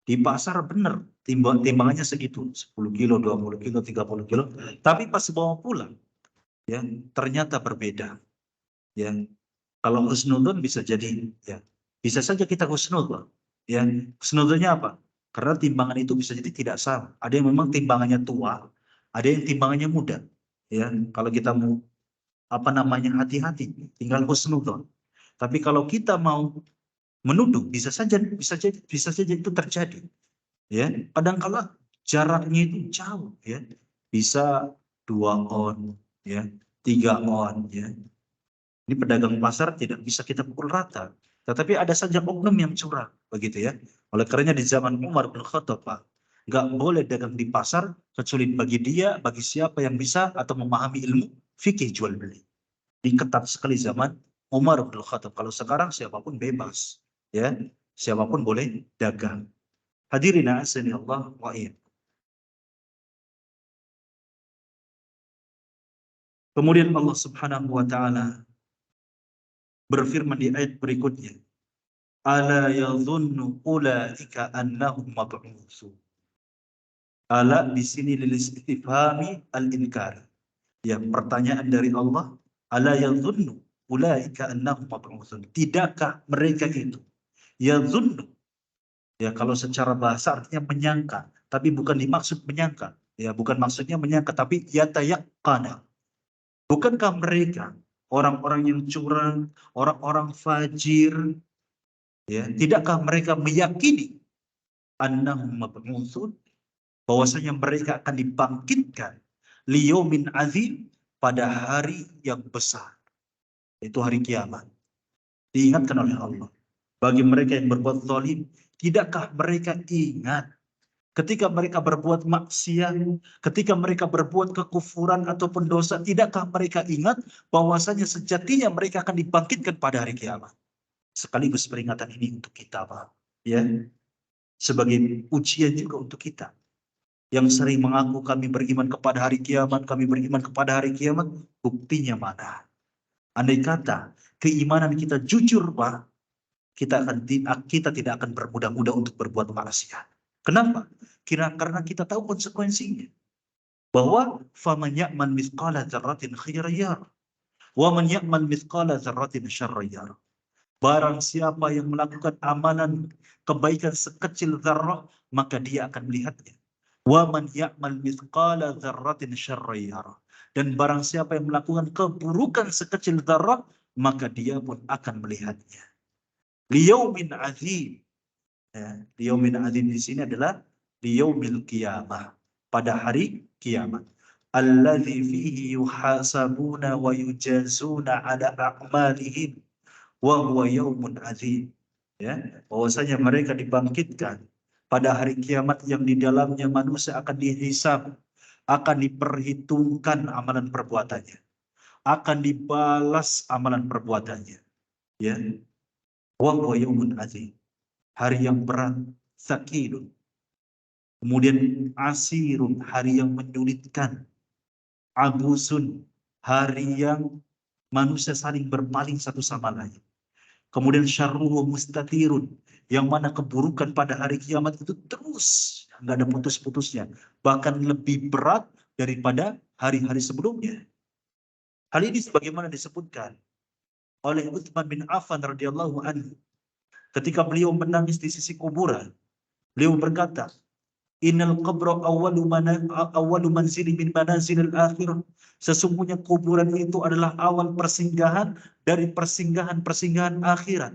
di pasar, bener timbangannya segitu, 10 kilo, 20 kilo, 30 kilo. Tapi pas bawa pulang, ya, ternyata berbeda. Ya, kalau husnudon bisa jadi, ya, bisa saja kita husnudon. Ya, husnudonnya apa? Karena timbangan itu bisa jadi tidak sama. Ada yang memang timbangannya tua, ada yang timbangannya muda. Ya, kalau kita mau hati-hati, tinggal husnudon. Tapi kalau kita mau menuduh, bisa saja itu terjadi. Ya, kadang-kala jaraknya itu jauh, ya, bisa 2 on, ya, 3 on, ya. Ini pedagang pasar tidak bisa kita pukul rata, tetapi ada saja oknum yang curang, begitu ya. Oleh karenanya di zaman Umar bin Khattab, Pak, nggak boleh dagang di pasar kecuali bagi siapa yang bisa atau memahami ilmu fikih jual beli. Diketat sekali zaman Umar bin Khattab. Kalau sekarang siapapun bebas, ya, siapapun boleh dagang. Hadirin azani Allah wa iyyakum. Kemudian Allah Subhanahu wa taala berfirman di ayat berikutnya, ala yadhunnu ulaika annahum mab'utsun. Ala di sini lil istifhami al-inkar. Ya, pertanyaan dari Allah, ala yadhunnu ulaika annahum mab'utsun. Tidakkah mereka itu? Yadhunnu, ya, kalau secara bahasa artinya menyangka, tapi bukan dimaksud menyangka. Ya, bukan maksudnya menyangka, tapi yatayaqqana. Bukankah mereka orang-orang yang curang, orang-orang fajir, ya, tidakkah mereka meyakini annahum mab'utsun, bahwasanya mereka akan dibangkitkan liyaumin azim, pada hari yang besar, itu hari kiamat. Diingatkan oleh Allah, bagi mereka yang berbuat zalim, tidakkah mereka ingat ketika mereka berbuat maksiat, ketika mereka berbuat kekufuran ataupun dosa, tidakkah mereka ingat bahwasanya sejatinya mereka akan dibangkitkan pada hari kiamat. Sekaligus peringatan ini untuk kita, Pak, ya, sebagai ujian juga untuk kita yang sering mengaku kami beriman kepada hari kiamat, kami beriman kepada hari kiamat, buktinya mana? Andai kata keimanan kita jujur, Pak, kita tidak akan bermudah-mudah untuk berbuat maksiat. Kenapa? Karena kita tahu konsekuensinya. Bahwa faman ya'mal mithqala dzarratin khairan yarah wa man ya'mal mithqala dzarratin syarran yarah. Barang siapa yang melakukan amalan kebaikan sekecil zarrah, maka dia akan melihatnya. Wa man ya'mal mithqala dzarratin syarran yarah. Dan barang siapa yang melakukan keburukan sekecil dzarrah, maka dia pun akan melihatnya. Liyaumin azim. Ya, liyaumin azim di sini adalah liyaumil qiyamah, pada hari kiamat. Alladzi fihi yuhasabuna wa yujazuna ala a'malihim wa huwa yaumun azim. Ya, bahwasanya mereka dibangkitkan pada hari kiamat yang di dalamnya manusia akan dihisab, akan diperhitungkan amalan perbuatannya, akan dibalas amalan perbuatannya. Ya, wa huwa yaumun azim. Hari yang berat, sakilun. Kemudian asirun, hari yang menyulitkan. Abusun, hari yang manusia saling berpaling satu sama lain. Kemudian syarruhu mustatirun, yang mana keburukan pada hari kiamat itu terus, nggak ada putus-putusnya. Bahkan lebih berat daripada hari-hari sebelumnya. Hal ini sebagaimana disebutkan oleh Utsman bin Affan radhiyallahu anhu. Ketika beliau menangis di sisi kuburan, beliau berkata, Innal qabra awwalu manzili min manazilil akhirah. Sesungguhnya kuburan itu adalah awal persinggahan dari persinggahan-persinggahan akhirat.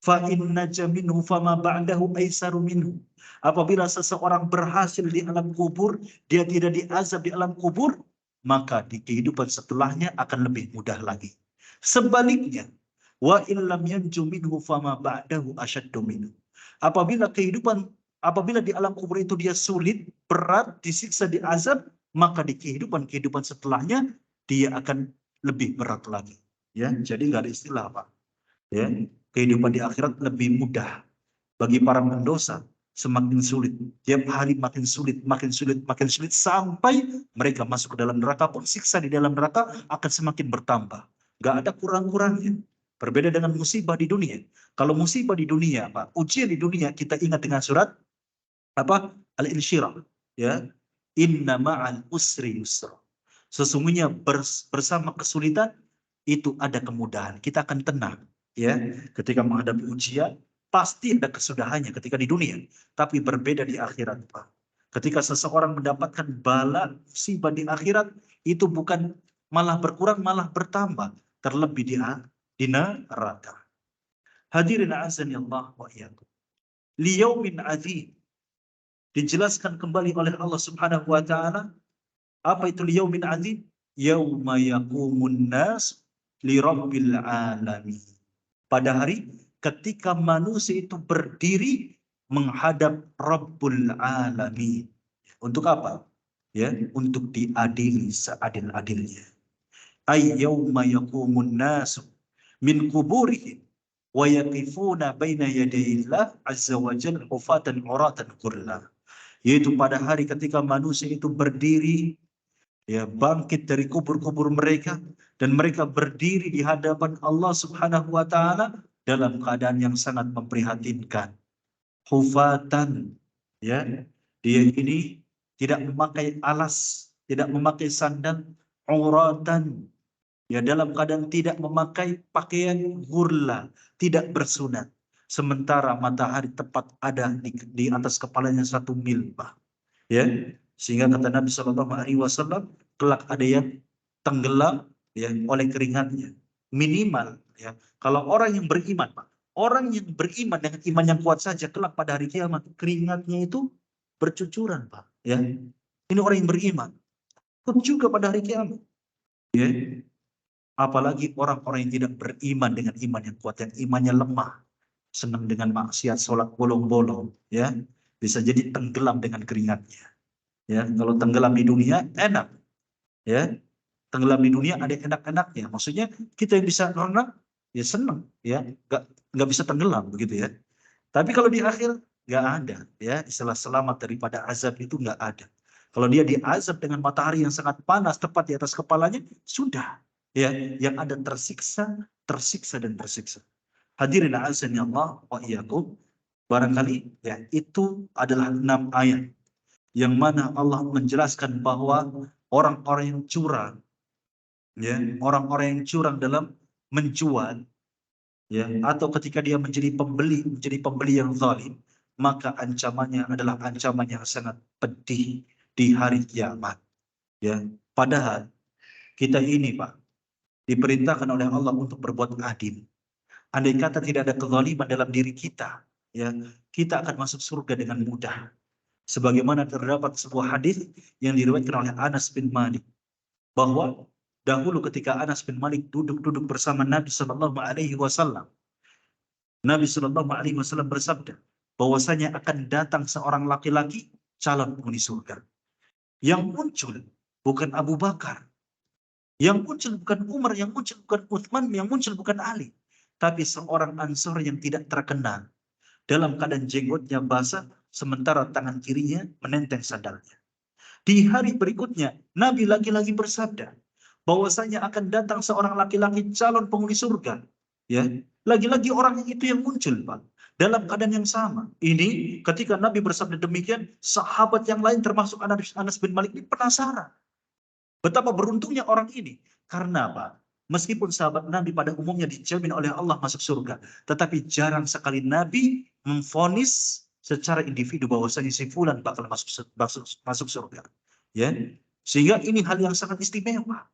Fa inna minhu fama ba'dahu aisaru minhu. Apabila seseorang berhasil di alam kubur, dia tidak diazab di alam kubur, maka di kehidupan setelahnya akan lebih mudah lagi. Sebaliknya, wa illam yanju minhu fama ba'dahu asyaddu minhu. Apabila di alam kubur itu dia sulit, berat, disiksa, diazab, maka di kehidupan setelahnya dia akan lebih berat lagi. Ya, jadi nggak ada istilah Pak. Ya, kehidupan di akhirat lebih mudah. Bagi para pendosa semakin sulit. Tiap hari makin sulit, makin sulit, makin sulit, sampai mereka masuk ke dalam neraka pun siksa di dalam neraka akan semakin bertambah. Nggak ada kurang-kurangnya. Berbeda dengan musibah di dunia. Kalau musibah di dunia, Pak, ujian di dunia, kita ingat dengan surat apa? Al-Insyirah. Ya, inna ma'al usri yusra. Sesungguhnya bersama kesulitan itu ada kemudahan. Kita akan tenang. Ya, ketika menghadapi ujian pasti ada kesudahannya ketika di dunia. Tapi berbeda di akhirat, Pak. Ketika seseorang mendapatkan bala musibah di akhirat, itu bukan malah berkurang, malah bertambah. Terlebih di neraka. Hadirin azani Allah wa iyyakum. Liyaumin azim. Dijelaskan kembali oleh Allah Subhanahu wa taala, apa itu liyaumin azim? Yauma yaqumun nas li rabbil alamin. Pada hari ketika manusia itu berdiri menghadap Rabbul Alamin. Untuk apa? Ya, untuk diadili seadil-adilnya. Ay yauma yaqumun nas min kuburihim wa yaqifuna baina yadayillah azza wa jalla hufatan uratan ghurla. Yaitu pada hari ketika manusia itu berdiri, ya, bangkit dari kubur-kubur mereka, dan mereka berdiri di hadapan Allah Subhanahu wa taala dalam keadaan yang sangat memprihatinkan. Hufatan, ya. Dia ini tidak memakai alas, tidak memakai sandal, uratan, ya, dalam keadaan tidak memakai pakaian ghurla, tidak bersunat. Sementara matahari tepat ada di atas kepalanya 1 mil, Pak. Ya, sehingga kata Nabi Shallallahu Alaihi Wasallam, kelak ada yang tenggelam, ya, oleh keringatnya. Minimal, ya, kalau orang yang beriman, Pak, orang yang beriman dengan iman yang kuat saja, kelak pada hari kiamat keringatnya itu bercucuran, Pak. Ya, ini orang yang beriman. Pun juga pada hari kiamat. Ya, apalagi orang-orang yang tidak beriman dengan iman yang kuat, yang imannya lemah, senang dengan maksiat, sholat bolong-bolong, ya, bisa jadi tenggelam dengan keringatnya. Ya, kalau tenggelam di dunia enak, ya, tenggelam di dunia ada enak-enaknya. Maksudnya kita yang bisa renang, ya senang, ya, nggak bisa tenggelam begitu ya. Tapi kalau di akhir nggak ada, ya, istilah selamat daripada azab itu nggak ada. Kalau dia diazab dengan matahari yang sangat panas tepat di atas kepalanya, sudah, ya, yang ada tersiksa, tersiksa dan tersiksa. Hadirin azan ya Allah wa iyyakum. Barangkali, ya, itu adalah 6 ayat yang mana Allah menjelaskan bahwa orang-orang yang curang, ya, orang-orang yang curang dalam menjual, ya, atau ketika dia menjadi pembeli yang zalim, maka ancamannya adalah ancaman yang sangat pedih di hari kiamat. Ya, padahal Kita ini Pak, diperintahkan oleh Allah untuk berbuat adil. Andai kata tidak ada kezaliman dalam diri kita, ya, kita akan masuk surga dengan mudah. Sebagaimana terdapat sebuah hadis yang diriwayatkan oleh Anas bin Malik, bahwa dahulu ketika Anas bin Malik duduk-duduk bersama Nabi Shallallahu Alaihi Wasallam, Nabi Shallallahu Alaihi Wasallam bersabda bahwasanya akan datang seorang laki-laki calon penghuni surga. Yang muncul bukan Abu Bakar, yang muncul bukan Umar, yang muncul bukan Utsman, yang muncul bukan Ali, tapi seorang Ansor yang tidak terkenal, dalam keadaan jenggotnya basah, sementara tangan kirinya menenteng sandalnya. Di hari berikutnya, Nabi lagi-lagi bersabda bahwasanya akan datang seorang laki-laki calon penghuni surga. Ya, lagi-lagi orang itu yang muncul, Pak, dalam keadaan yang sama. Ini ketika Nabi bersabda demikian, sahabat yang lain termasuk Anas bin Malik ini penasaran. Betapa beruntungnya orang ini. Karena apa? Meskipun sahabat Nabi pada umumnya dijamin oleh Allah masuk surga, tetapi jarang sekali Nabi memvonis secara individu bahwasanya si fulan bakal masuk surga. Ya. Sehingga ini hal yang sangat istimewa.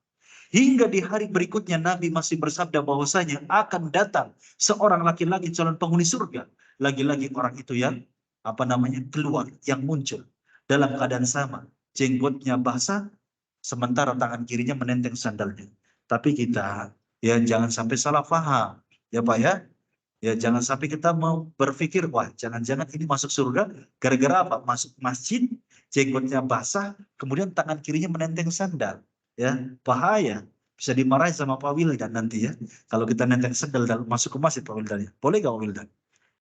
Hingga di hari berikutnya Nabi masih bersabda bahwasanya akan datang seorang laki-laki calon penghuni surga. Lagi-lagi orang itu yang keluar, yang muncul dalam keadaan sama, jenggotnya basah, sementara tangan kirinya menenteng sandalnya. Tapi kita ya jangan sampai salah paham, ya Pak ya. Ya jangan sampai kita mau berpikir, wah jangan-jangan ini masuk surga gara-gara apa? Masuk masjid, jenggotnya basah, kemudian tangan kirinya menenteng sandal. Ya, bahaya. Bisa dimarahi sama Pak Wildan nanti ya. Kalau kita nenteng sandal dalam masuk ke masjid Pak Wildan ya. Boleh nggak Pak Wildan?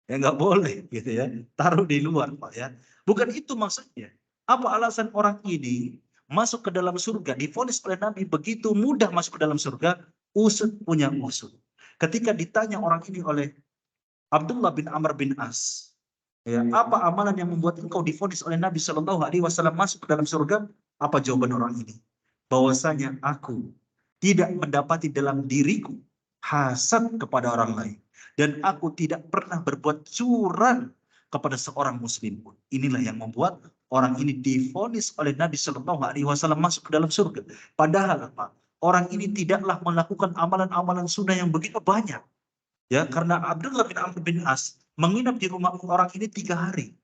Ya nggak boleh gitu ya. Taruh di luar Pak ya. Bukan itu maksudnya. Apa alasan orang ini masuk ke dalam surga, divonis oleh Nabi begitu mudah masuk ke dalam surga? Usut punya usut. Ketika ditanya orang ini oleh Abdullah bin Amr bin As, ya, apa amalan yang membuat engkau divonis oleh Nabi Shallallahu Alaihi Wasallam masuk ke dalam surga? Apa jawaban orang ini? Bahwasanya aku tidak mendapati dalam diriku hasad kepada orang lain, dan aku tidak pernah berbuat curang kepada seorang muslim pun. Inilah yang membuat orang ini divonis oleh Nabi Shallallahu Alaihi Wasallam masuk ke dalam surga. Padahal apa? Orang ini tidaklah melakukan amalan-amalan sunnah yang begitu banyak. Ya, karena Abdullah bin Amr bin As menginap di rumah orang ini 3 hari.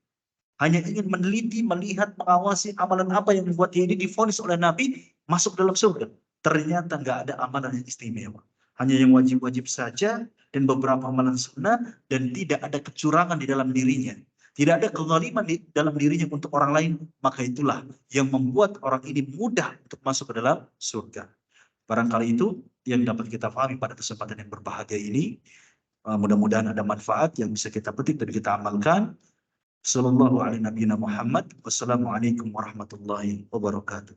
Hanya ingin meneliti, melihat, mengawasi amalan apa yang membuat dia ini divonis oleh Nabi masuk dalam surga. Ternyata nggak ada amalan yang istimewa. Hanya yang wajib-wajib saja dan beberapa amalan sunnah, dan tidak ada kecurangan di dalam dirinya. Tidak ada kezaliman di dalam dirinya untuk orang lain. Maka itulah yang membuat orang ini mudah untuk masuk ke dalam surga. Barangkali itu yang dapat kita pahami pada kesempatan yang berbahagia ini. Mudah-mudahan ada manfaat yang bisa kita petik dan kita amalkan. Sallallahu alaihi Muhammad. Wassalamualaikum warahmatullahi wabarakatuh.